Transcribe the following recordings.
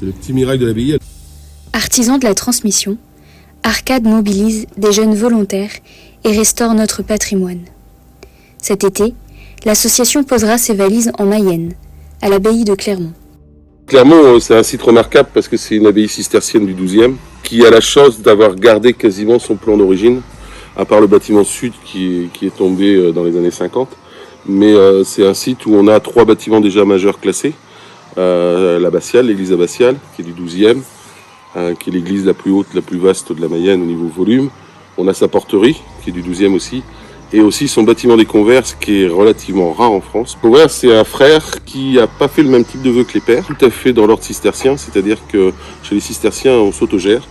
C'est le petit miracle de l'abbaye. Artisan de la transmission, Arcade mobilise des jeunes volontaires et restaure notre patrimoine. Cet été, l'association posera ses valises en Mayenne, à l'abbaye de Clermont. Clermont, c'est un site remarquable parce que c'est une abbaye cistercienne du XIIe qui a la chance d'avoir gardé quasiment son plan d'origine, à part le bâtiment sud qui est tombé dans les années 50. Mais c'est un site où on a 3 bâtiments déjà majeurs classés. L'abbatiale, l'église abbatiale, qui est du XIIe, qui est l'église la plus haute, la plus vaste de la Mayenne au niveau volume. On a sa porterie, qui est du XIIe aussi, et aussi son bâtiment des Converses, qui est relativement rare en France. Converse, c'est un frère qui n'a pas fait le même type de vœux que les pères, tout à fait dans l'ordre cistercien, c'est-à-dire que chez les cisterciens, on s'autogère.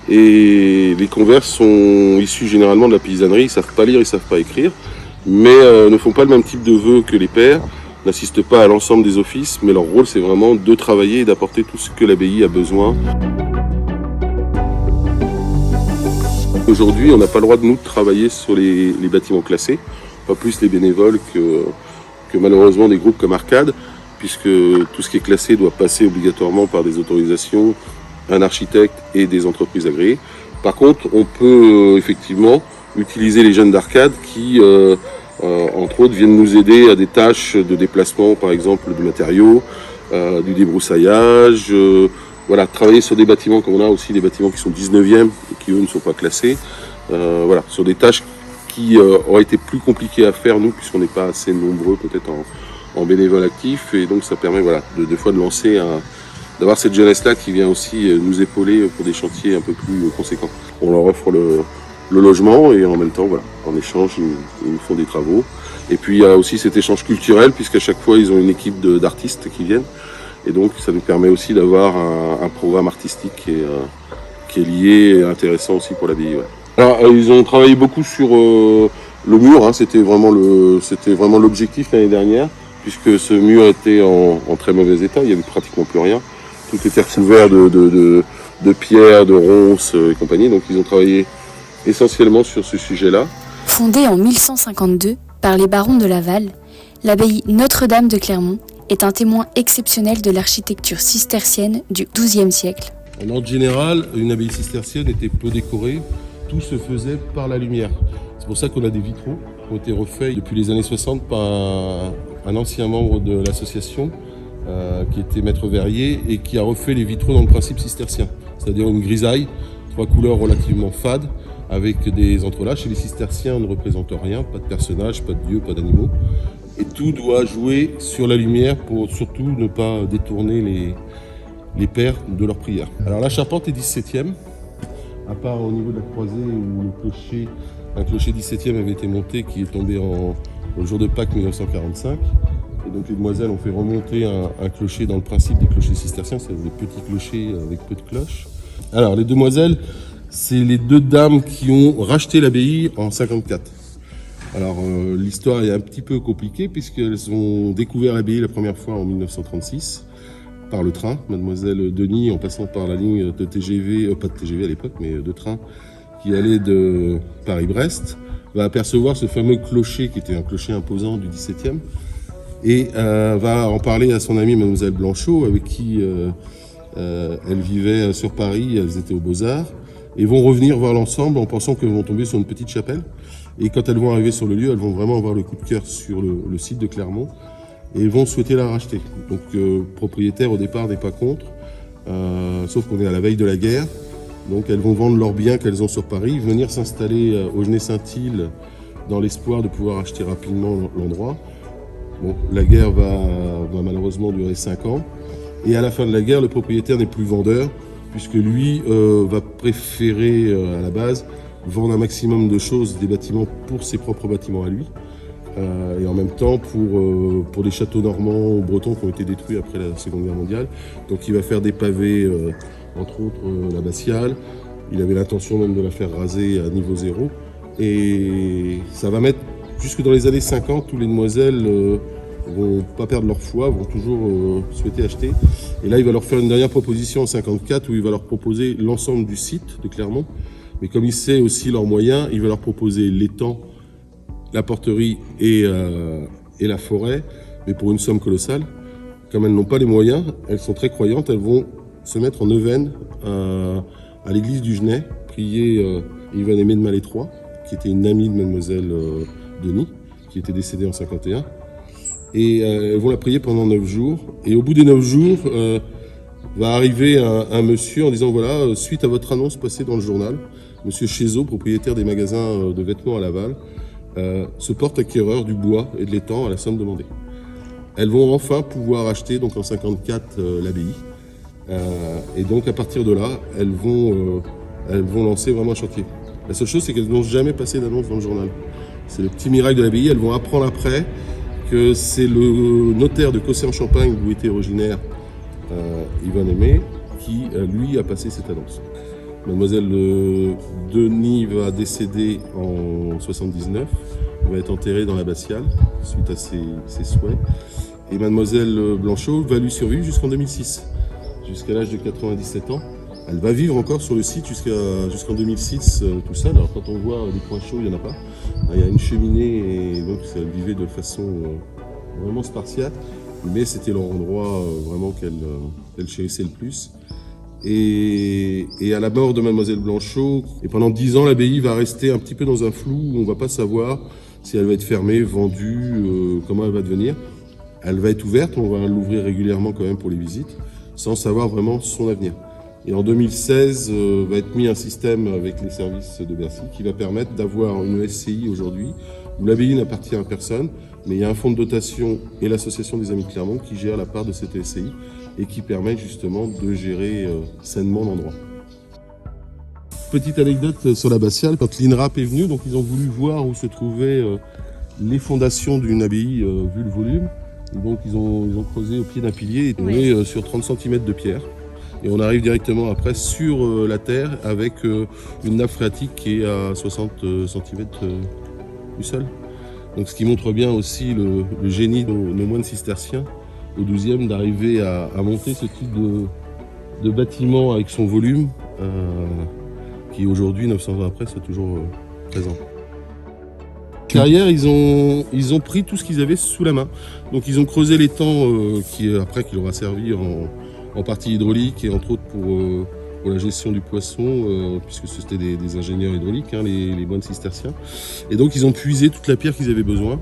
Et les Converses sont issus généralement de la paysannerie, ils ne savent pas lire, ils ne savent pas écrire, mais ne font pas le même type de vœux que les pères, n'assistent pas à l'ensemble des offices, mais leur rôle, c'est vraiment de travailler et d'apporter tout ce que l'abbaye a besoin. Aujourd'hui, on n'a pas le droit de nous travailler sur les bâtiments classés, pas plus les bénévoles que malheureusement des groupes comme Arcade, puisque tout ce qui est classé doit passer obligatoirement par des autorisations, un architecte et des entreprises agréées. Par contre, on peut effectivement utiliser les jeunes d'Arcade qui, entre autres, viennent nous aider à des tâches de déplacement, par exemple de matériaux, du débroussaillage, voilà, travailler sur des bâtiments comme on a aussi des bâtiments qui sont 19e et qui eux ne sont pas classés, voilà, sur des tâches qui auraient été plus compliquées à faire nous puisqu'on n'est pas assez nombreux peut-être en bénévoles actifs, et donc ça permet voilà, des fois de lancer d'avoir cette jeunesse-là qui vient aussi nous épauler pour des chantiers un peu plus conséquents. On leur offre le logement et en même temps, voilà, en échange, ils nous font des travaux. Et puis il y a aussi cet échange culturel puisqu'à chaque fois ils ont une équipe d'artistes qui viennent. Et donc ça nous permet aussi d'avoir un programme artistique qui est lié et intéressant aussi pour l'abbaye. Ouais. Alors ils ont travaillé beaucoup sur le mur, hein, c'était vraiment l'objectif l'année dernière, puisque ce mur était en très mauvais état, il n'y avait pratiquement plus rien. Tout était recouvert de pierres, de ronces et compagnie, donc ils ont travaillé essentiellement sur ce sujet-là. Fondée en 1152 par les barons de Laval, l'abbaye Notre-Dame de Clermont est un témoin exceptionnel de l'architecture cistercienne du XIIe siècle. En ordre général, une abbaye cistercienne était peu décorée, tout se faisait par la lumière. C'est pour ça qu'on a des vitraux qui ont été refaits depuis les années 60 par un ancien membre de l'association qui était maître verrier et qui a refait les vitraux dans le principe cistercien, c'est-à-dire une grisaille, 3 couleurs relativement fades, avec des entrelacs. Et les cisterciens ne représentent rien, pas de personnages, pas de dieux, pas d'animaux. Et tout doit jouer sur la lumière pour surtout ne pas détourner les pères de leur prière. Alors la charpente est 17e, à part au niveau de la croisée où un clocher 17e avait été monté qui est tombé au jour de Pâques 1945. Et donc les demoiselles ont fait remonter un clocher dans le principe des clochers cisterciens, c'est des petits clochers avec peu de cloches. Alors les demoiselles, c'est les 2 dames qui ont racheté l'abbaye en 54. Alors l'histoire est un petit peu compliquée puisqu'elles ont découvert l'abbaye la première fois en 1936 par le train. Mademoiselle Denis, en passant par la ligne de TGV, pas de TGV à l'époque, mais de train, qui allait de Paris-Brest, va apercevoir ce fameux clocher qui était un clocher imposant du 17e et va en parler à son amie Mademoiselle Blanchot avec qui elle vivait sur Paris, elles étaient aux Beaux-Arts, et vont revenir voir l'ensemble en pensant qu'elles vont tomber sur une petite chapelle. Et quand elles vont arriver sur le lieu, elles vont vraiment avoir le coup de cœur sur le site de Clermont et vont souhaiter la racheter. Donc propriétaire au départ n'est pas contre, sauf qu'on est à la veille de la guerre. Donc elles vont vendre leurs biens qu'elles ont sur Paris, venir s'installer au Genet-Saint-Île dans l'espoir de pouvoir acheter rapidement l'endroit. Bon, la guerre va malheureusement durer 5 ans. Et à la fin de la guerre, le propriétaire n'est plus vendeur, puisque lui va préférer à la base vendre un maximum de choses, des bâtiments pour ses propres bâtiments à lui, et en même temps pour les châteaux normands ou bretons qui ont été détruits après la Seconde Guerre mondiale. Donc il va faire des pavés, entre autres l'abbatiale. Il avait l'intention même de la faire raser à niveau zéro. Et ça va mettre jusque dans les années 50 où les demoiselles vont pas perdre leur foi, vont toujours souhaiter acheter. Et là, il va leur faire une dernière proposition en 54 où il va leur proposer l'ensemble du site de Clermont. Mais comme il sait aussi leurs moyens, il va leur proposer l'étang, la porterie et la forêt, mais pour une somme colossale. Comme elles n'ont pas les moyens, elles sont très croyantes, elles vont se mettre en neuvaine à l'église du Genêt, prier Yvonne Aimée de Malétroit, qui était une amie de mademoiselle Denis, qui était décédée en 51. Et elles vont la prier pendant 9 jours. Et au bout des 9 jours, va arriver un monsieur en disant, voilà, suite à votre annonce passée dans le journal, monsieur Chézot, propriétaire des magasins de vêtements à Laval, se porte acquéreur du bois et de l'étang à la somme demandée. Elles vont enfin pouvoir acheter, donc en 54, l'abbaye. Et donc à partir de là, elles vont lancer vraiment un chantier. La seule chose, c'est qu'elles n'ont jamais passé d'annonce dans le journal. C'est le petit miracle de l'abbaye. Elles vont apprendre après que c'est le notaire de Cossé-en-Champagne, d'où était originaire Yvonne Aimée, qui lui a passé cette annonce. Mademoiselle Denis va décéder en 79, va être enterrée dans l'abbatiale suite à ses souhaits. Et Mademoiselle Blanchot va lui survivre jusqu'en 2006, jusqu'à l'âge de 97 ans. Elle va vivre encore sur le site jusqu'en 2006 tout seul. Alors quand on voit des points chauds, il n'y en a pas. Il y a une cheminée et donc elle vivait de façon vraiment spartiate. Mais c'était l'endroit vraiment qu'elle chérissait le plus. Et à la mort de Mademoiselle Blanchot, et pendant 10 ans, l'abbaye va rester un petit peu dans un flou où on ne va pas savoir si elle va être fermée, vendue, comment elle va devenir. Elle va être ouverte, on va l'ouvrir régulièrement quand même pour les visites, sans savoir vraiment son avenir. Et en 2016, va être mis un système avec les services de Bercy qui va permettre d'avoir une SCI aujourd'hui, où l'abbaye n'appartient à personne, mais il y a un fonds de dotation et l'association des Amis de Clermont qui gère la part de cette SCI et qui permet justement de gérer sainement l'endroit. Petite anecdote sur l'abbatiale, quand l'INRAP est venu, donc ils ont voulu voir où se trouvaient les fondations d'une abbaye vu le volume. Et donc ils ont creusé au pied d'un pilier et on est sur 30 cm de pierre. Et on arrive directement après sur la terre avec une nappe phréatique qui est à 60 cm du sol. Donc ce qui montre bien aussi le génie de nos moines cisterciens au XIIe d'arriver à monter ce type de bâtiment avec son volume qui aujourd'hui, 900 ans après, c'est toujours présent. Derrière, ils ont pris tout ce qu'ils avaient sous la main. Donc ils ont creusé l'étang qui leur a servi en partie hydraulique et entre autres pour la gestion du poisson, puisque c'était des ingénieurs hydrauliques, les moines cisterciens. Et donc ils ont puisé toute la pierre qu'ils avaient besoin.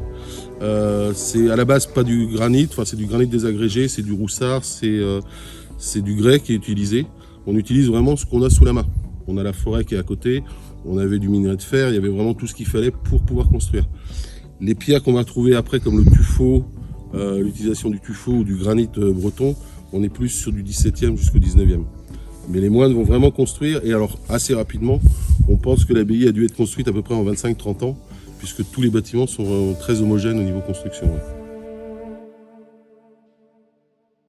C'est à la base pas du granit, c'est du granit désagrégé, c'est du roussard, c'est du grès qui est utilisé. On utilise vraiment ce qu'on a sous la main. On a la forêt qui est à côté, on avait du minerai de fer, il y avait vraiment tout ce qu'il fallait pour pouvoir construire. Les pierres qu'on va trouver après, comme le tuffeau, l'utilisation du tuffeau ou du granit breton, on est plus sur du 17e jusqu'au 19e. Mais les moines vont vraiment construire, et alors assez rapidement, on pense que l'abbaye a dû être construite à peu près en 25-30 ans, puisque tous les bâtiments sont très homogènes au niveau construction. Ouais.